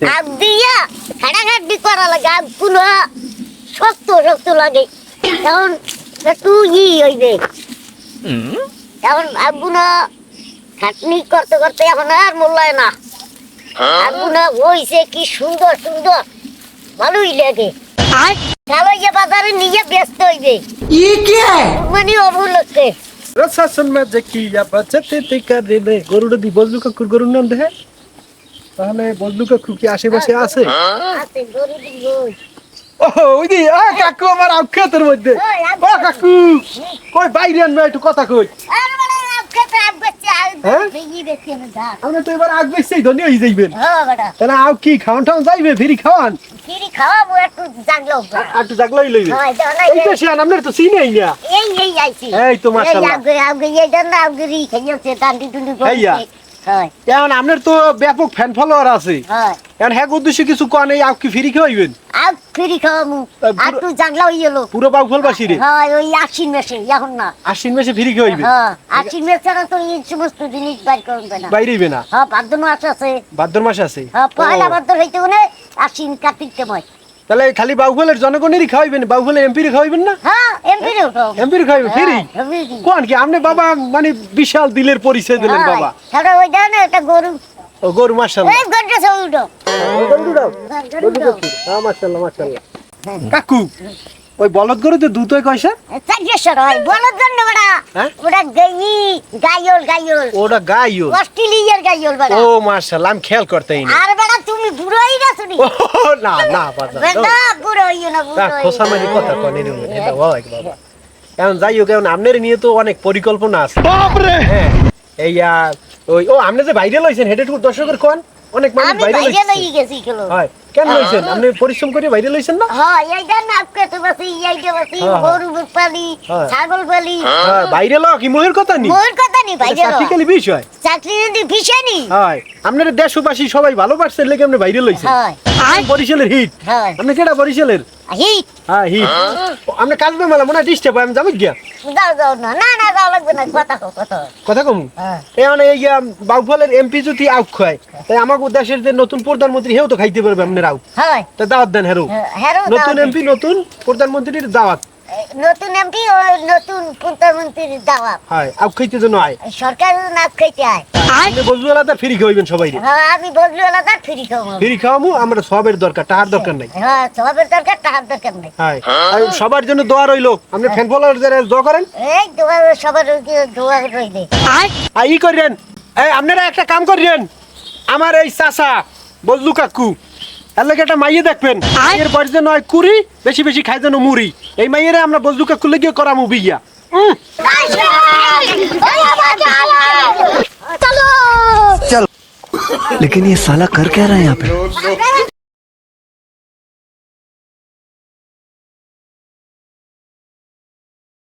আব দিয়া খাটাখাটি করা লাগে আব পুরো শক্ত শক্ত লাগে তখন একটু হইবে এখন আবগুলো খাটনি করতে করতে এখন আর মূল্যায় না আবগুলো হইছে কি সুন্দর সুন্দর ভালোই লাগে কালো যে বাজারে নিজে ব্যস্ত হইবে মানে অবলক্ষে প্রশাসন মাঝে কি বাঁচাতে কারে গরুটা দি বজলু কাকুর গরুর নাম দেখে তাহলে বজলু কাকু কি আশেপাশে আছে আছে গরু দিবো ও ওই দি কাকু আমার আক্ষেতের মধ্যে ও কাকু কই বাইরে আনবে একটু কথা কই আর বড় আবখাতে আবগচ্ছে আর হ্যাঁ? বেগি দেখে না যা আপনি তো এবার আগ বেশি ধনী হয়ে যাইবেন হ্যাঁ বেটা তাহলে আও কি খাওয়ান টাউন যাইবে ফিরি খাওয়ান কিরি খাওয়াবো একটু জাগলো একটু জাগলাই লইবে হ্যাঁ জানা এই তো শিয়ান আপনার তো চিনেই না এই আইছি এই তো মাশাআল্লাহ। আগে এই জানা আগে রি খাইছে টান্ডি টুন্ডি হেইয়া। হ্যাঁ এখন আপনার তো ব্যাপক ফ্যান ফলোয়ার আছে হ্যাঁ এখন হ্যাঁ উদ্দেশ্যে কিছু কোয়া নেই আও কি ফিরি খাওয়াইবেন আগ ফিরি খাওয়ামু আর তুই জাগলো ইয়েলো পুরো বাউফলবাসী রে হ্যাঁ ওই আশ্বিন মাসে এখন না আশ্বিন মাসে ফিরি খাওয়াইবে হ্যাঁ আশ্বিন মাস ছাড়া তো এই সমস্ত জিনিস বাইর করবে না বাইরেইবে না হ্যাঁ ভাদ্র মাস আছে ভাদ্র মাস আছে হ্যাঁ পয়লা ও, ভাদ্র হইতে মানে আশ্বিন কার্তিক সময় তাহলে খালি বাউফলের জনগণেরই খাওয়াইবেন বাউফলের এমপির খাওয়াইবেন না হ্যাঁ এমপি রে এমপির খাওয়াইবে ফিরি কোন কি আপনি বাবা মানে বিশাল দিলের পরিচয় দিলেন বাবা তাহলে ওই জানে একটা গরু ও গরু মাশাআল্লাহ এই গরুটা সৌটো মাশাআল্লাহ মাশাআল্লাহ কাকু ওই বলদ গরু তো দুধ হয় কয়সা চারশো হয় বলার জন্য বেটা হ্যাঁ? ওটা গাইল ওটা গাইও অস্ট্রেলিয়ার গাইল বেটা ও মাশাআল্লাহ আমি খেয়াল করতেই না আর বেটা তুমি বুড়ো হয়ে গেছো নি ও না না বাবা বেটা বুড়ো হইও না বুড়ো হইও খোসা মারি কথা কনে রে এটা হয় বাবা এখন যাই হোক এখন আপনার নিয়ে তো অনেক পরিকল্পনা আছে বাপরে হ্যাঁ এই ওই ও আপনি যে বাইরে লইছেন হেডে টু দর্শকের কোন অনেক মানুষ আমি বাইরে বাইরে লই লইছেন গেছি কিলো হয় কেন লইছেন আপনি পরিশ্রম করে বাইরে লইছেন না হ্যাঁ এই জান আপকে তো বসি এইটা বসি হ্যাঁ, হ্যাঁ। গরু পালি হ্যাঁ। ছাগল পালি হ্যাঁ বাইরে ল কি মোহের কথা নি মোর কথা নি বাইরে প্র্যাকটিক্যালি বিষয় চাকরি যদি ভিসেনি হয় আপনার দেশবাসী সবাই ভালোবাসছেন লেগে আপনি বাইরে লইছেন হয় বরিশালের হিট হয় আপনি কেডা বরিশালের হিট হ্যাঁ হিট আপনি কাজবে মেলা মনে ডিস্টার্ব আমি যাবো গিয়া যাও না না না যাও লাগবে না কথা কথা কথা কম হ্যাঁ এখন এই বাউফলের এমপি যদি আউট খায় তাই আমাকে দেশের যে নতুন প্রধানমন্ত্রী হেও তো খাইতে পারবে আপনার আউট হয় তা দাওয়াত দেন হেরো হ্যারো নতুন এমপি নতুন প্রধানমন্ত্রীর দাওয়াত নতুন এমপি ও নতুন প্রধানমন্ত্রীর দাওয়াত হয় আউট খাইতে জন্য আয় সরকার না খাইতে আয় আপনি বজলু আলাদা ফ্রি খাওয়াইবেন সবাই হ্যাঁ আমি বদলু আলাদা ফ্রি খাবো ফ্রি খাওয়ামু আমরা সবের দরকার টাকার দরকার নাই হ্যাঁ সবের দরকার টাকার দরকার নেই হয় আর সবার জন্য দোয়া রইলো আপনি ফ্যান ফলোয়ার যারা দোয়া করেন এই দোয়া সবার দোয়া রইলে আর ই করেন এই আপনারা একটা কাম করেন আমার এই চাচা বজলু কাকু এর লাগে একটা মাইয়ে দেখবেন এর পরে নয় কুড়ি বেশি বেশি খাই যেন মুড়ি এই মাইয়েরে আমরা বজলু কাকু লেগে করামু বিয়া চলো लेकिन ये साला कर क्या रहा है यहाँ पे